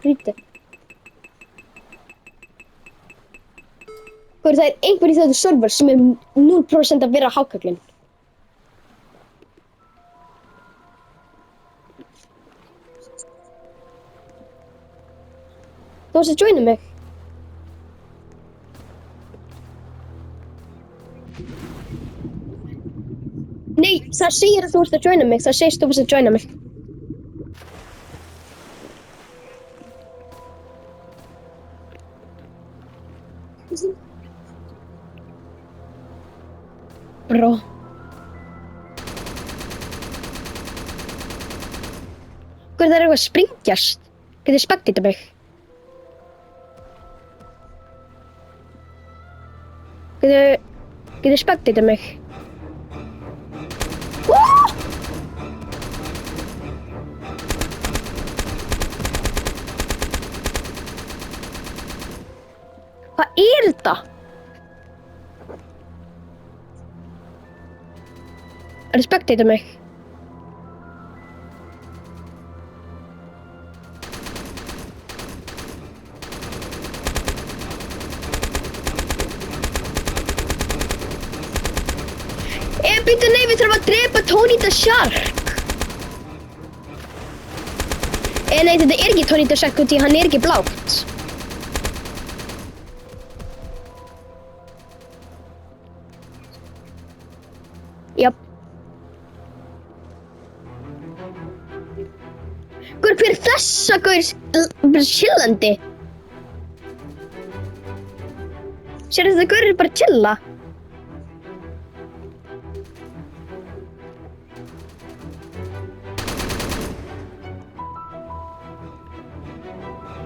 Skrítið. Það er einhver í þetta server sem er 0% að vera hákarlinn. Þú varst að joina mig. Nei, það segir að þú varst að joina mig. Það segist þú varst að joina mig. Bro. Það er eitthvað að springjast. Getur spektið mig? Getur spektið mig? Hvað er þetta? Spektið mig? Býttu, nei, við þurfum að drepa Tony the Shark. Nei, þetta er ekki Tony the Shark, því hann er ekki blátt. Jáp. Hver er þessa gaur chillandi? Sérðu þetta gaur er bara chilla?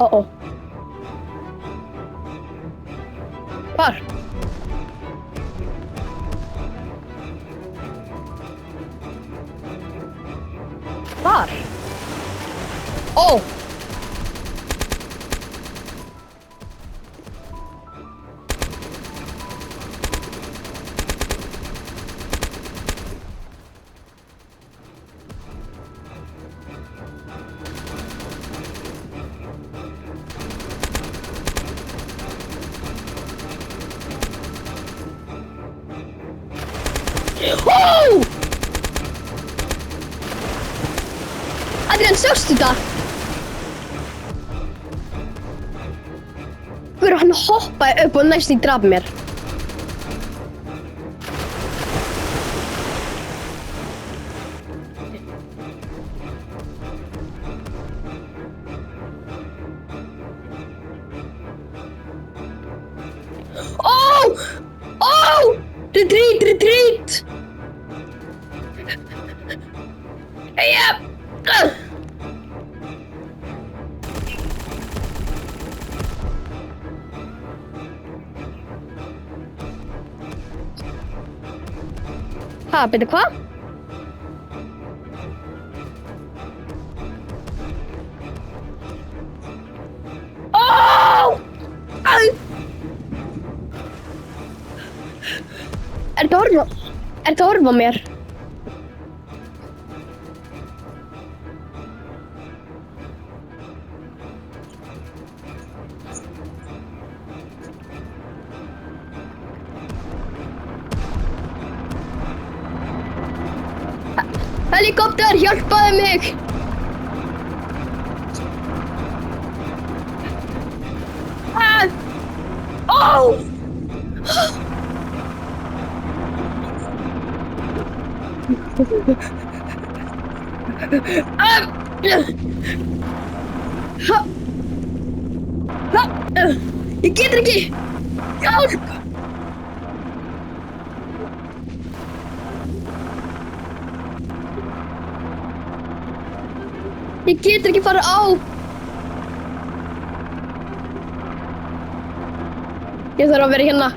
Oh. Hvar? Hvar? Oh. Oh! Adrian, sástu þetta? Hann hoppaði upp og næstum drap mér. Oh! Oh! Retreat! Yep. Byrju, hvað? Oh! Ertu að horfa á mér? Helikopter, hjálpaðu mig! Oh! Ég getur ekki! Hjálp! Ég getur ekki fara á! Ég þarf að vera hérna.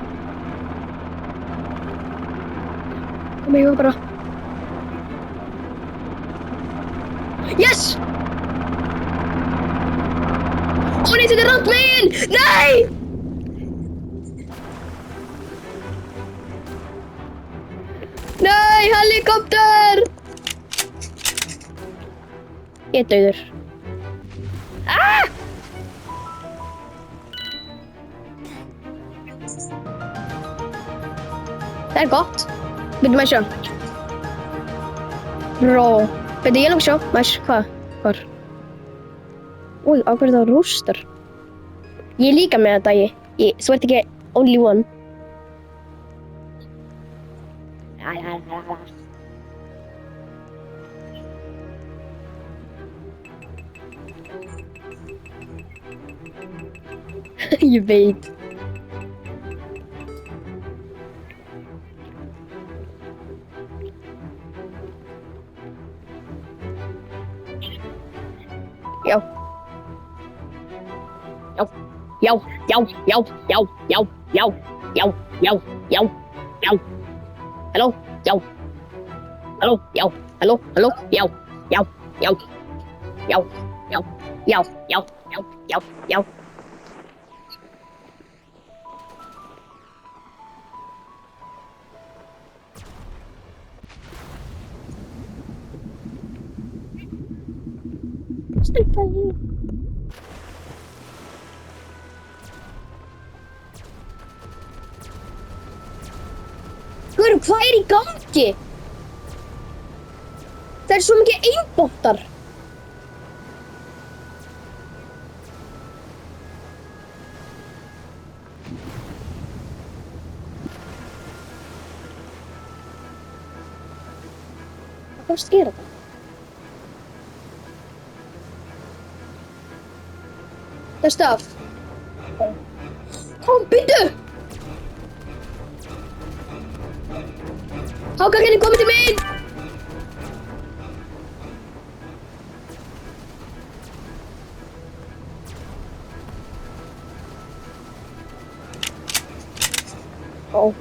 Kom ég bara. Yes! Ó nei, þetta er rangt megin! Nei! Nei, helikopter! Ég er dauður. Ah! er gott. Byrju maður sjá. Bro. Byrju ég langt sjá. Maður, hvað? Hvar? Új, á hverju það rústar. Ég líka með þetta, þú ert ekki only one. Ég veit. Já. Já. Halló, já. Halló, já. Halló, já. Guður, hvað í gangi? Það svo mikið einbottar. Hvað sker þetta? Það er staf. Kom, byrju! Hákarlinn komið til mín! Ó.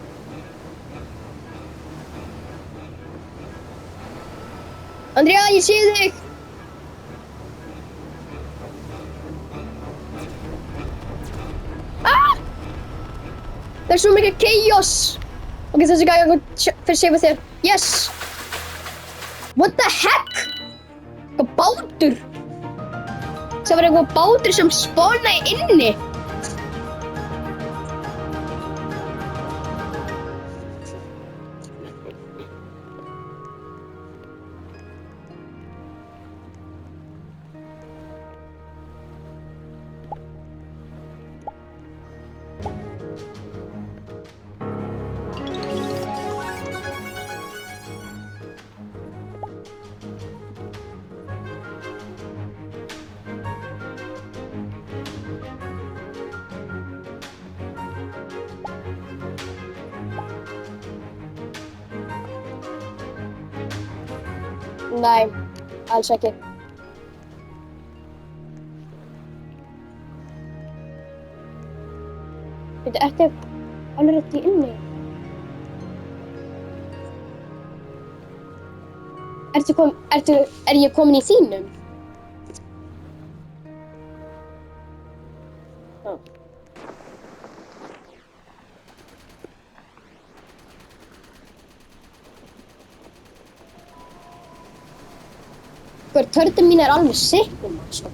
Andrea, ég sé þig! Ah! Það er svo mikið chaos! Ok, þessi gæja fyrir sig með þér. Yes! What the heck? Eitthvað bátur! Það var eitthvað bátur sem spawnaði inni. Nei, alls ekki. Veitu, ertu alveg rétt í inni? Er ég komin í þínum? Törnum mín er alveg sikkum, sko.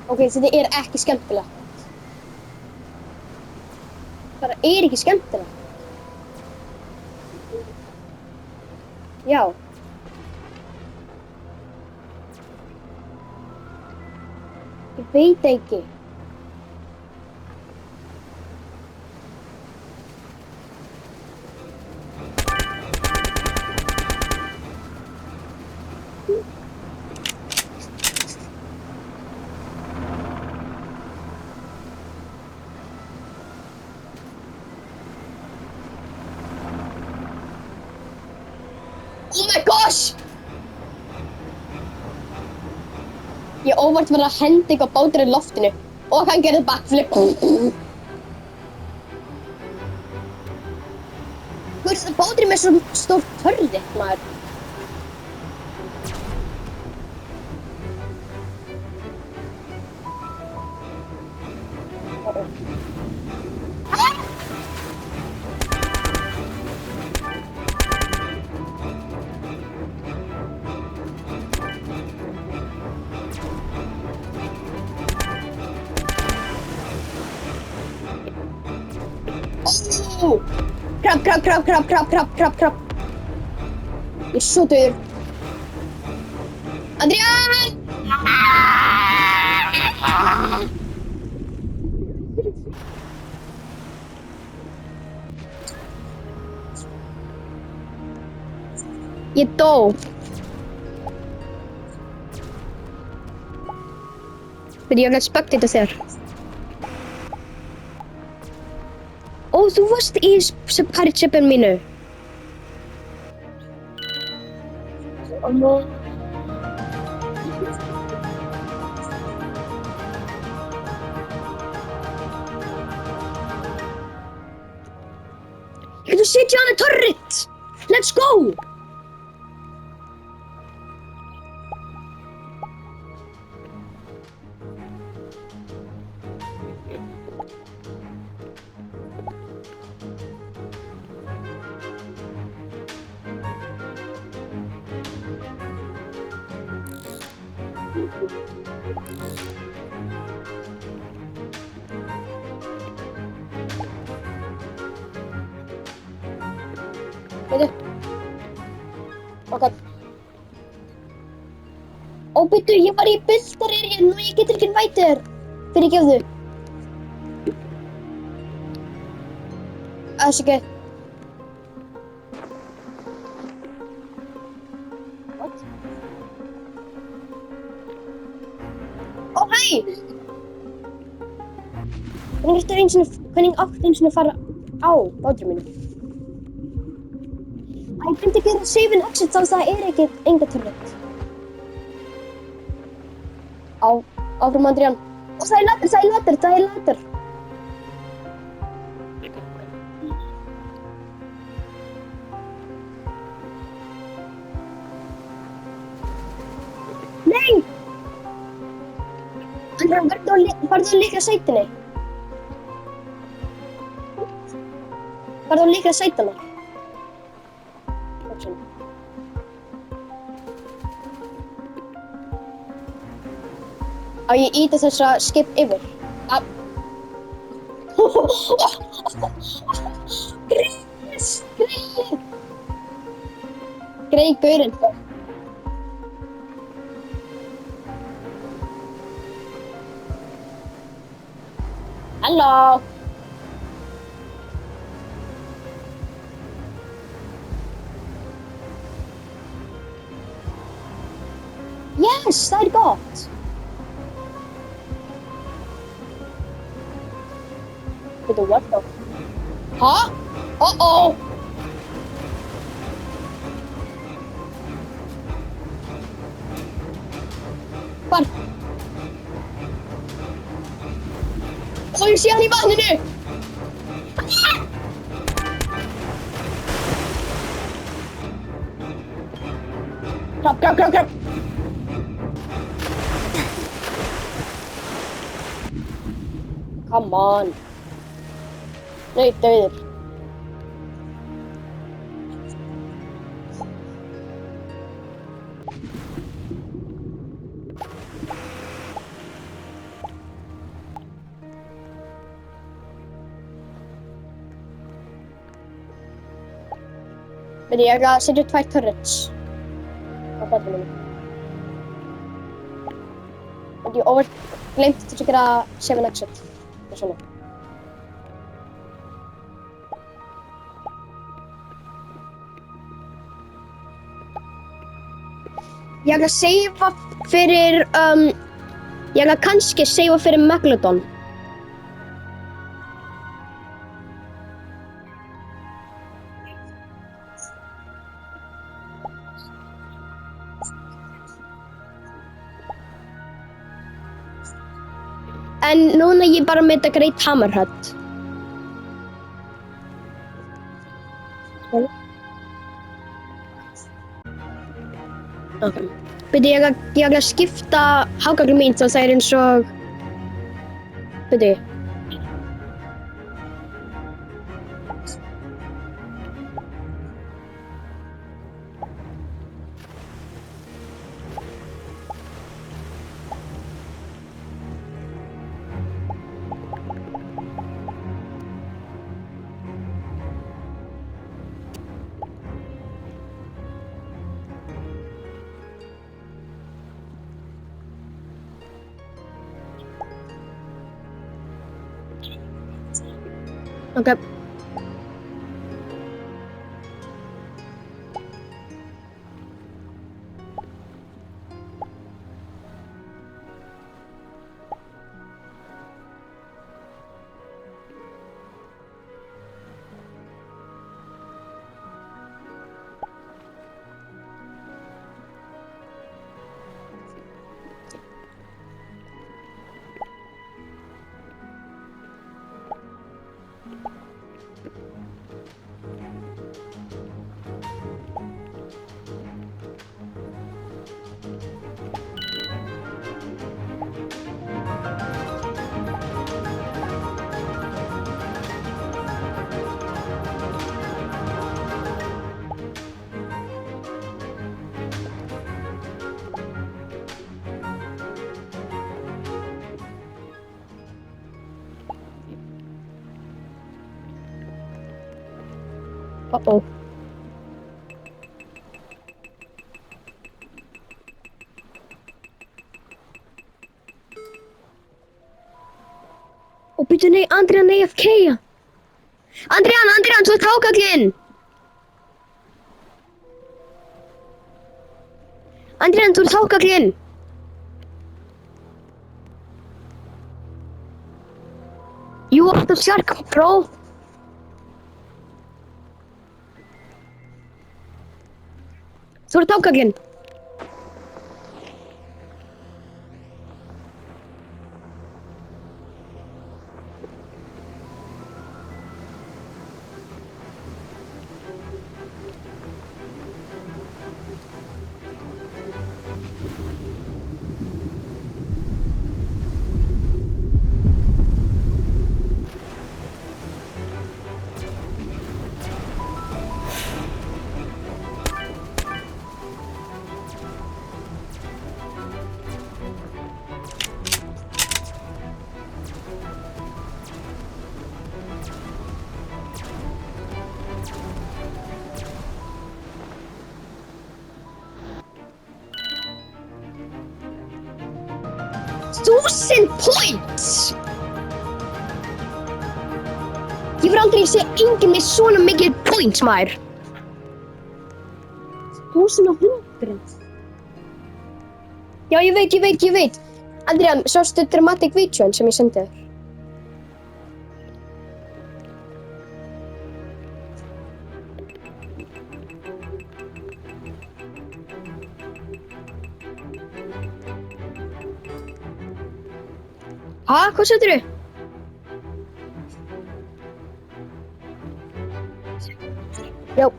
Ok, þetta er ekki skemmtilegt. Það er ekki skemmtilegt. Já. Ég veit ekki. Oh my gosh! Ég óvart var að henda eitthvað bátur í loftinu og hann gerði backflip. Guð, báturinn með svo stórt törri, maður. Krabb. Ég er svo dauður. Adrian! Ég dó. Byrja ég að spectata þér. Ó, þú varst í pirate shipin mínu. Ég getur setja á hana turret. Let's go. Bíddu. Ok. Ó, bíddu, ég var í builder-arean og ég get ekki invite þér. Fyrirgefðu. That's okay. What? Ó, hæ! Hvernig áttu einu sinni að fara á báturinn mínu? Ég glemdi að gera save and exit þannig að það ekki enga turret. Áfram Adrian. Og það er ladder. Nei! Adrian, farðu að líka sætinni. Farðu að líka sætina. Á ég íta þess að skip yfir. Greið gaurinn. Halló. Yes, það er gott. Bíddu, what the? Hæ? Uh-oh. Hvar? Ó, ég sé hann í vatninu. Krabb. Come on. Nei, dauður. Men ég að setja 2 turrets á bátunum. Og ég gleymdi til að gera save and exit. Og svona. Ég að seifa fyrir, ég að kannski seifa fyrir Megalodon. En núna ég bara með þetta Great Hammerhead. Okay. Bíddu, ég að skipta hágagli mín þá það er eins og... Bíddu. Ok. Uh-oh. Og býtu, nei, Andrian AFK. Andrian, þú ert hákallinn. Andrian, þú ert hákallinn. You are the shark, bro. Þú ert hákallinn. Thousand points! Ég var aldrei að segja enginn með svona mikið points, maður. 1100. Já, ég veit. Andrian, sástu dramatic videoin sem ég sendi þér? Ha, hvað sendur þú? Já.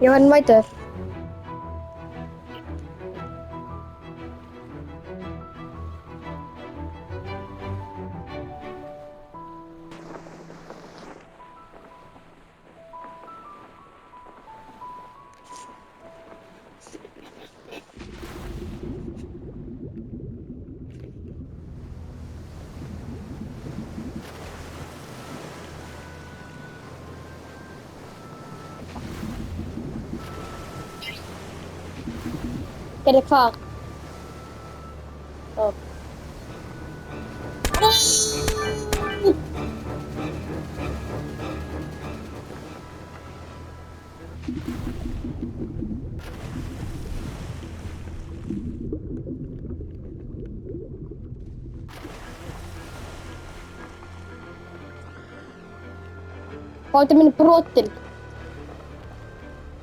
Ég var mætur. Gerði hvað? Ó. Bátur minn er brotinn.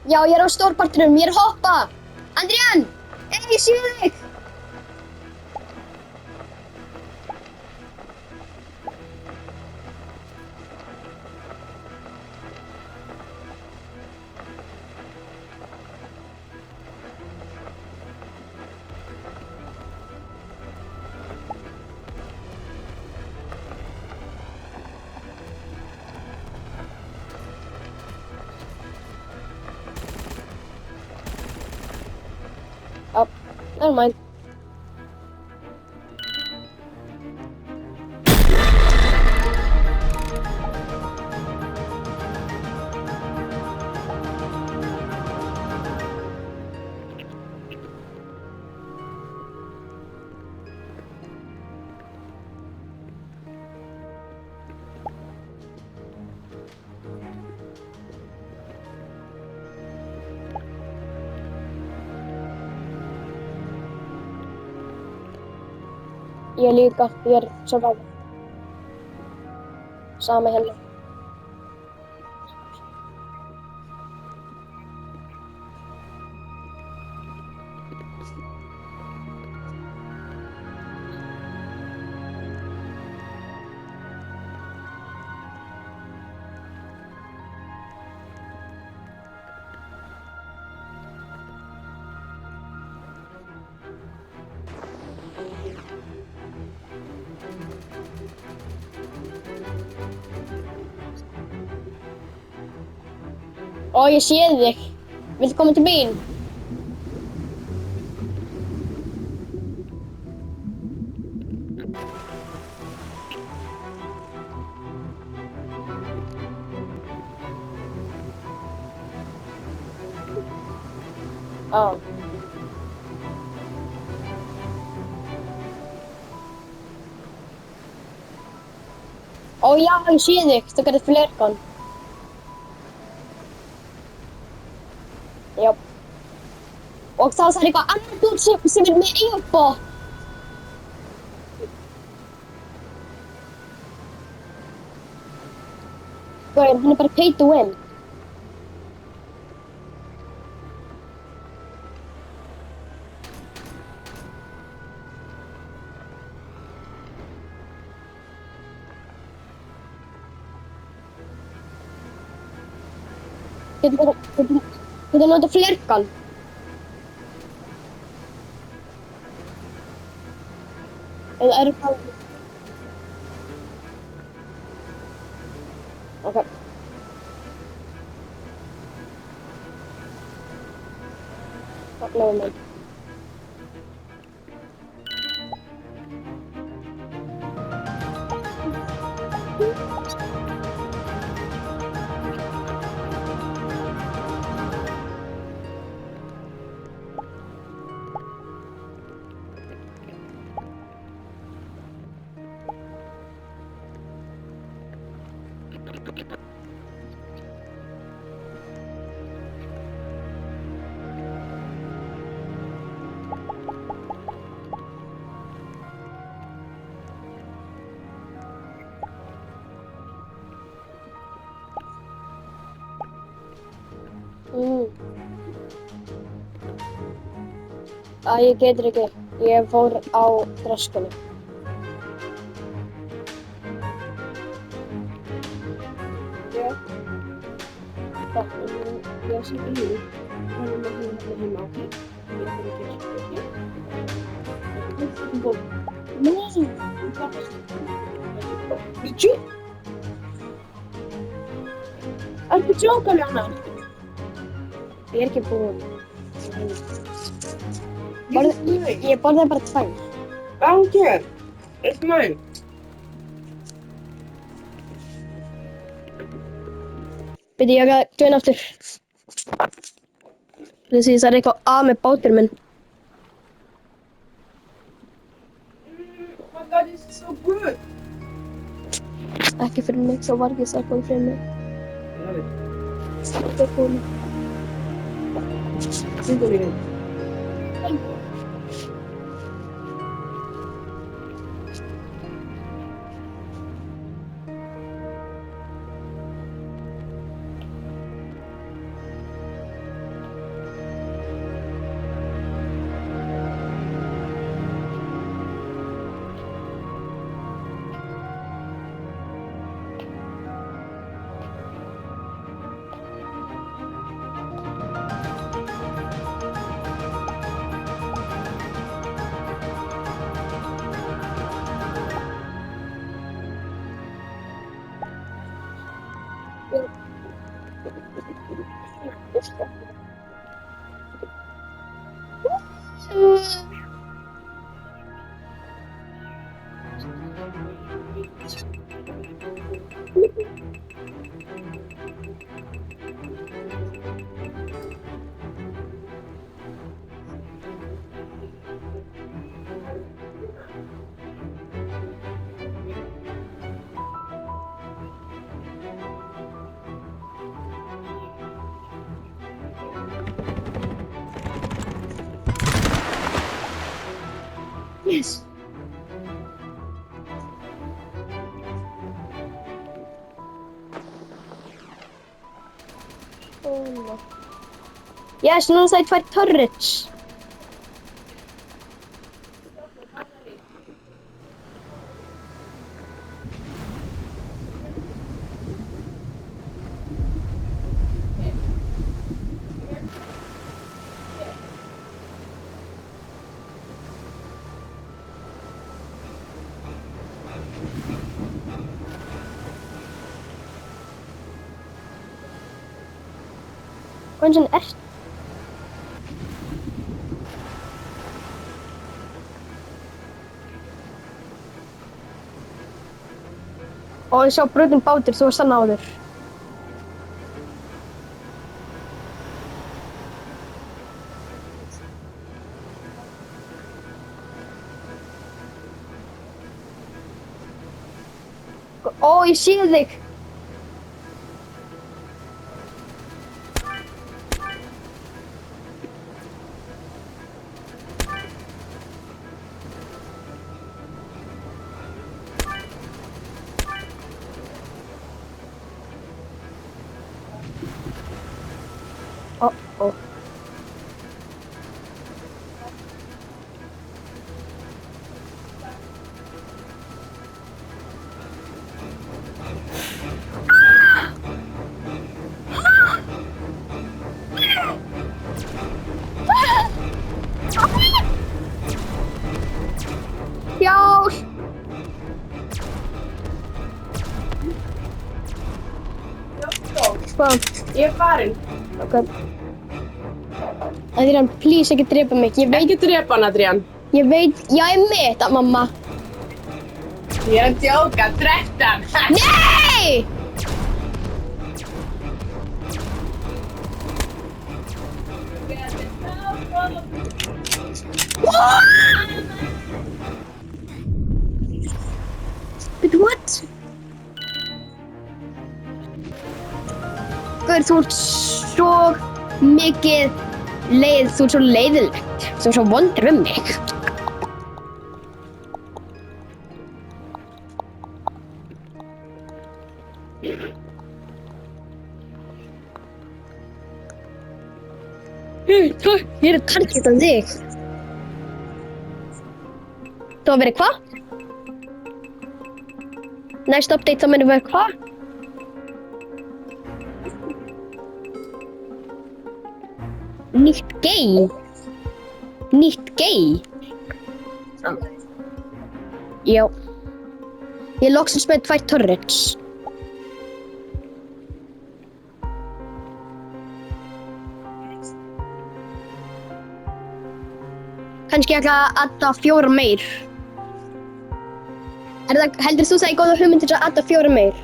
Já, ég er á stórpartinum, ég er að hoppa. Andrian! Ég sé þig! Oh, never mind. Ég líka, ég er svo gáð. Sama hérna. Ó, ég sé þig. Viltu koma til mín? Ó. Ó já, ég sé þig. Þú getur flerkon. Já. Og þá er eitthvað annað dúr sem er með aimbot. Gauður, hann er bara pay to win. Getur notað flerkon. Eða er það... Ok. Never mind. Æ, ég getur ekki. Ég fór á þröskunni. Já. Það, ég sé ekki hér. Það er með hérna heima, ok? Ég þarf ekki að gera þetta. Nei! Bíddu! Ertu að djóka, Ljóna? Ég er ekki búin. Ég borðaði bara 2. I don't care. It's mine. Bíddu, ég að joina aftur. Það er eitthvað að með bátur minn. Oh my god, this is so good. Ekki fyrir mig, svo var ekki stelpan fyrir mig. I love it. Það er búin. Single in. Yes. Yes, núna það 2 turrets. Hvað sem er? Og ég sá brotinn bátur, þú varst þannig áður. Ó, ég sé þig. Oh. Hjálp! Hvað? Ég farin. Ok. Adrian, please ekki drepa mig. Ég veit, Ekki drepa hann, Adrian. ég er með þetta, mamma. Ég er að djóka, 13. Nei! But what? Guður, þú ert svo mikið leið, þú ert svo leiðilegt. Þú ert svo vondur mig. Ég er að targeta þig. Það var verið hvað? Next update það verið hvað? Nýtt game? Nýtt game? Já. Ég loksins með 2 turrets. Kannski ég ætla að adda 4 meir. Heldur þú það er góða hugmynd til að adda 4 meir?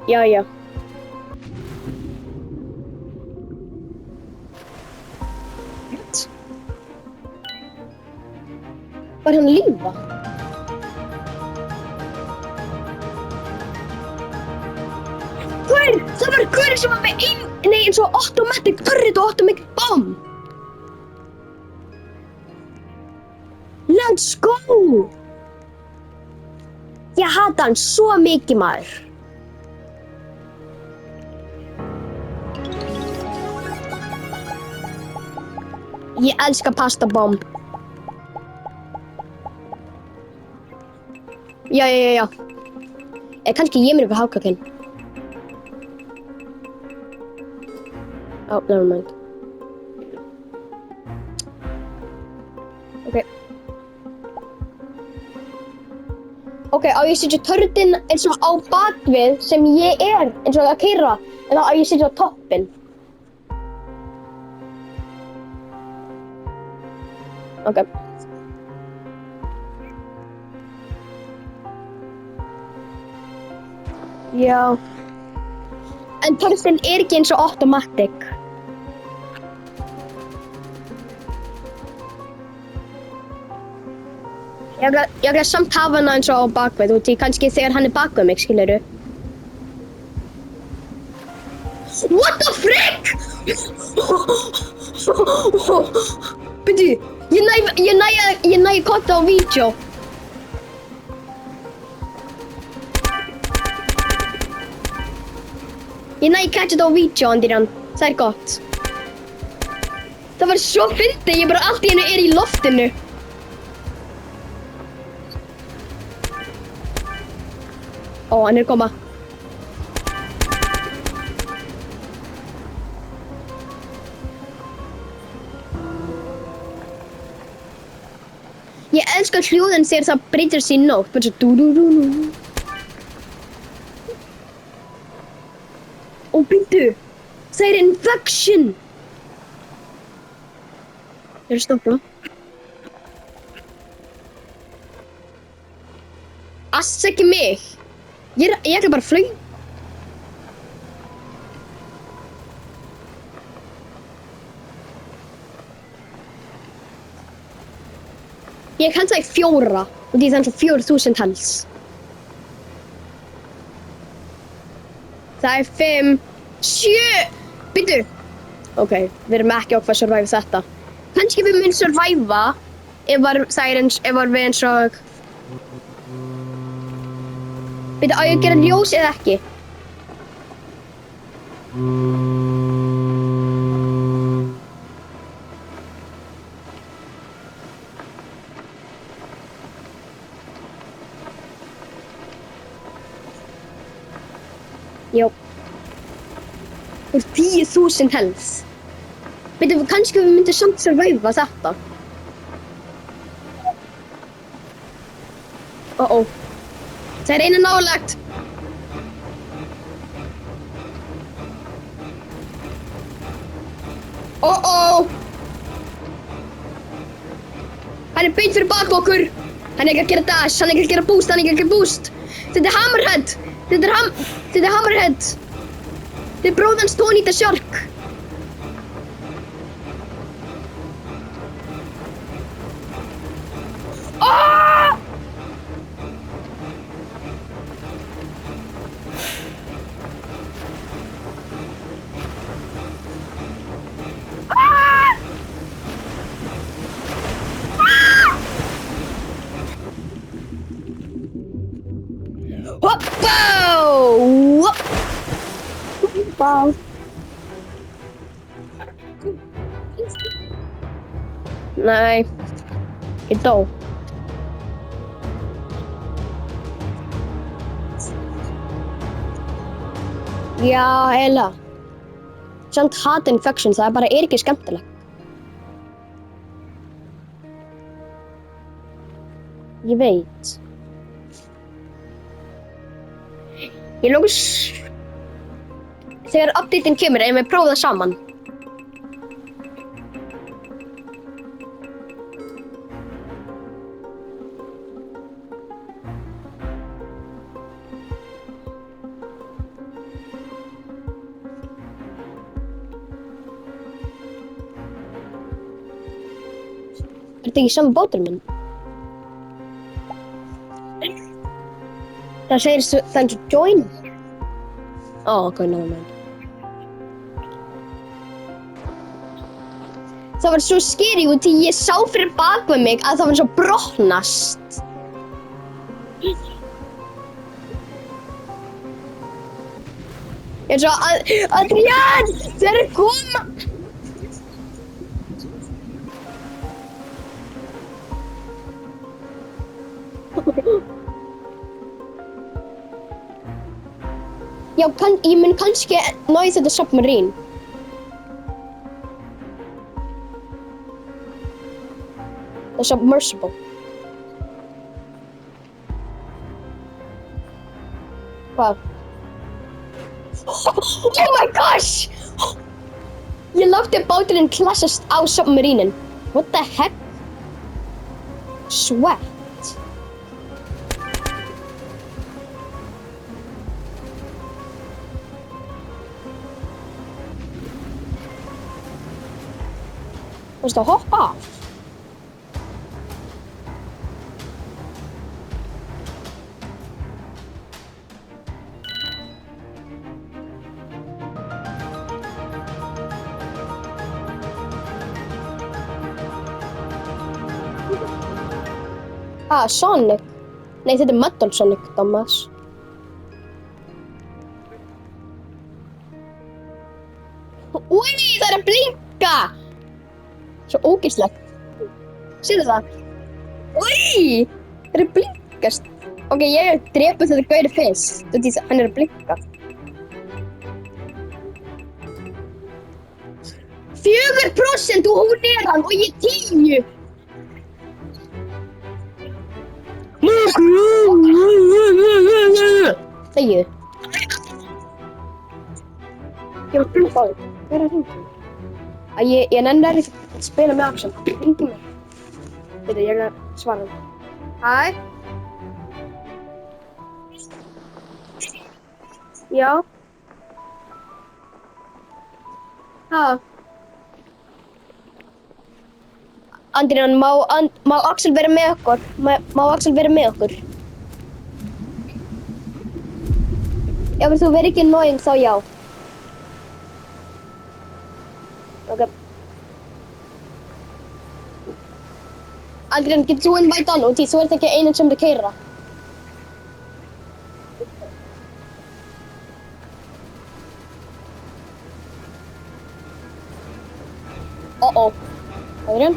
Já. Var hann að lífa? Það var gaur sem var með eins og automatic turret og automatic bomb. Let's go! Ég hata hann svo mikið, maður. Ég elska pasta bomb. Já. Kannski ég mér eitthvað hákakinn. Oh, never mind. Ok, á ég setja turretinn eins og á bakvið sem ég er eins og að keyra, en á ég setja á toppinn. Ok. Já. En turretinn er ekki eins og automatic. Ég ætla samt hafa hana eins og á bakvið, út í kannski þegar hann er bakvið mig, skilurðu. What the frick? Byrju, ég næ kotta á vídeo. Ég næ catcha þetta á vídeo, Andrian. Það gott. Það var svo fyndið, ég bara allt í einu í loftinu. Ó, hann koma. Ég elskar hljóðin þegar það breytir sig í nótt. Bara svo dú-dú-dú-dú. Ó, býttu. Það infection. Ég stoppa. Ass ekki mig. Ég ætla bara að flauta. Ég held það í 4 og því það er 4.000 hals. Það er 5, 7. Býttu. Ok, við erum ekki okkur að survive þetta. Kannski við mun survive ef við eins og... Býttu, á ég að gera ljós eða ekki? Jó. Úr 10.000 health. Býttu, kannski við myndum samt survive þetta. Ó. Það er einu nálægt. Ó. Hann er beint fyrir bak okkur. Hann er ekki að gera dash, hann er ekki að gera boost, Þetta er Hammerhead. Þetta er Hammerhead. Þetta er bróðans Tony the Shark. Wow. Nei, ég dó. Já, eiginlega. Samt hata infection, það bara er ekki skemmtilegt. Ég veit. Ég lókus... Þegar updateinn kemur, við prófa það saman. Er þetta ekki saman bátur minn? Það segir þannig að join. Ok, never mind. Það var svo scary út því ég sá fyrir bak við mig að það var svo brotnast. Ég er svo Adrian, þeir eru koma. Já, ég mun kannski ná í þetta submarine. The submersible. Wow. Oh my gosh! Ég láti báturinn klassast á submarinen. What the heck? Sweat. Varstu að hoppa af? Sonic. Nei, þetta er Metal Sonic, Thomas. Úi, það er að blinka! Svo ógeðslegt. Sérðu það? Úi, það er að blinkast. Ok, ég drepu þetta gauri fyrst. Því hann er að blinka. 4% og hún er hann og ég 10. Þegið. Ég var búinn að fá þig. Hver er að hringja? Ég nenni ekki að spila með Axel. Hringdu mig. Þetta ég er að svara hann. Hæ? Já? Hæ? Andriðan, má Axel vera með okkur? Má Axel vera með okkur? Ef þú verður ekki annoying þá já. Ok. Andriðan, getur þú invite hann út í? Þú ert ekki einin sem er að keyra. Andriðan?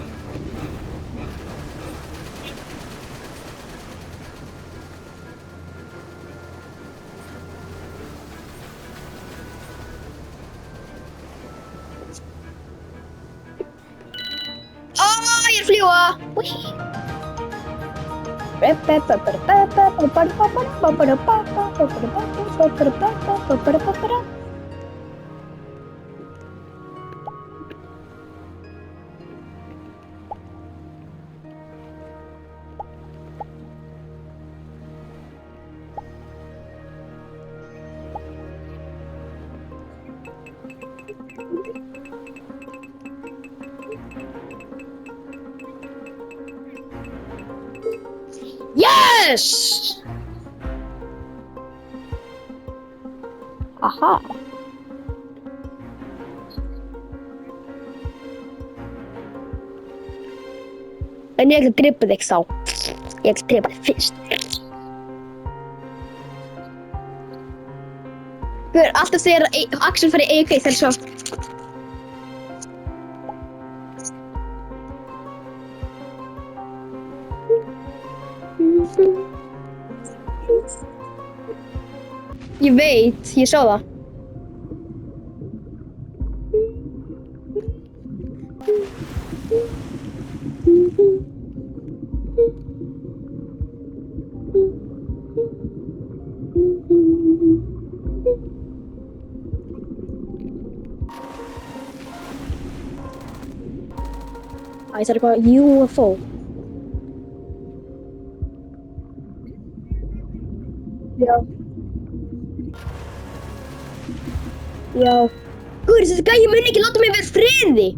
Ég er að fljúga! Yes! Aha. En ég ætla að drepa þig þá. Ég ætla að drepa þig fyrst. Guður, alltaf þegar Axel fari í EK þegar svo. Ég veit, ég sá það. Það er eitthvað UFO. Já. Já. Guður, þessi gæi mun ekki láta mig vera í friði.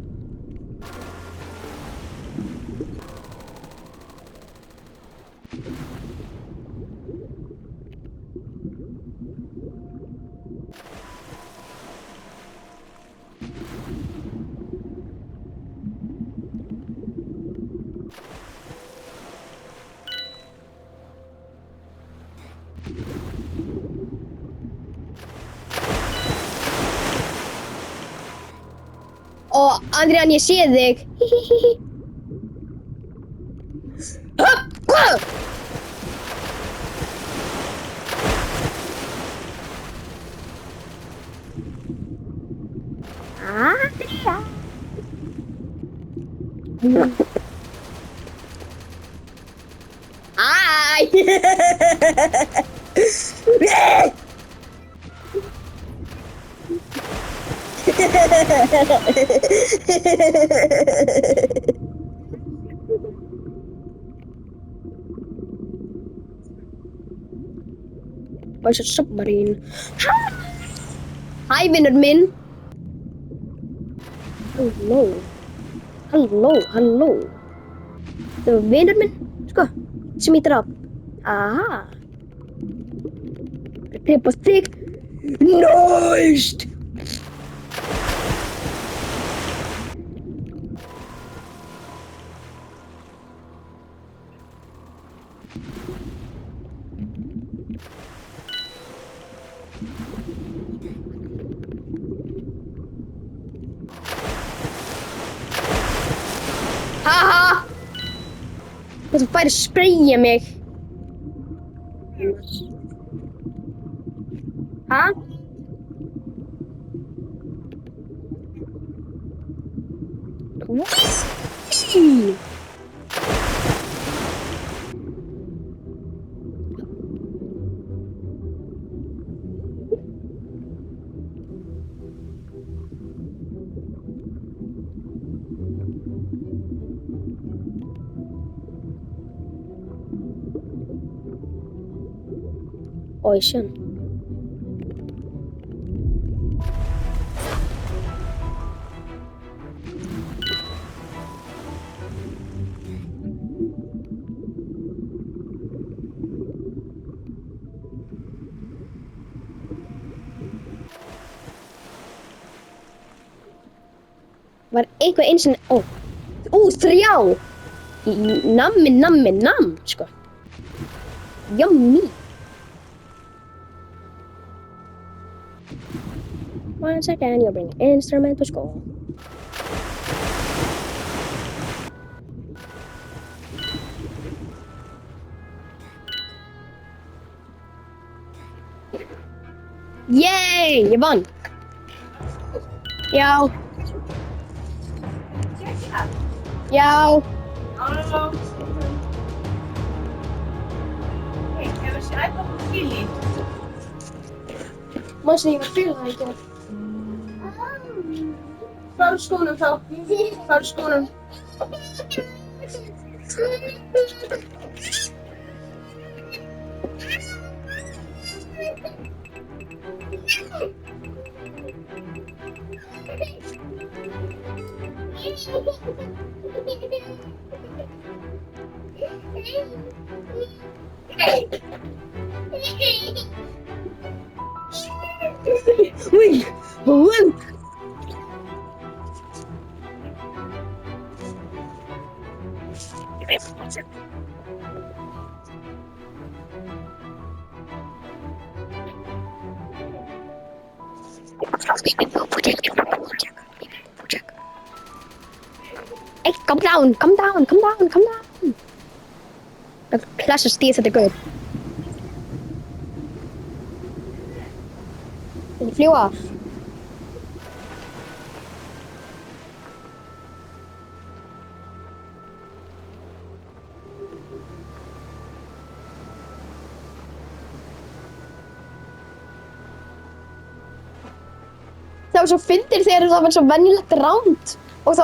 Og Andriðan, ég sé þig. Andriðan. Where's a submarine? Hi, vinur minn. Halló. Halló, halló. Það var vinur minn, sko, sem ég draf. Aha. Ég drepa þig. Næst! þú færi að spreyja mig. Ha? Whee! Oj, sjön. Var einhver eins og... þrjá! Nammi, sko. Yummy! One second, you'll bring instrument to school. Yay! Ég vann! Já. Já. Hey, hefur sér eitthvað på Kili? Manstu ég var að spila það í gær. Fara skónum þá. Fara skónum. Ui! Ui! Hey, calm down. Klassa stíð þetta gaur. Vil fljúa? Það var svo fyndir þegar það var svo venjulegt ránd og þá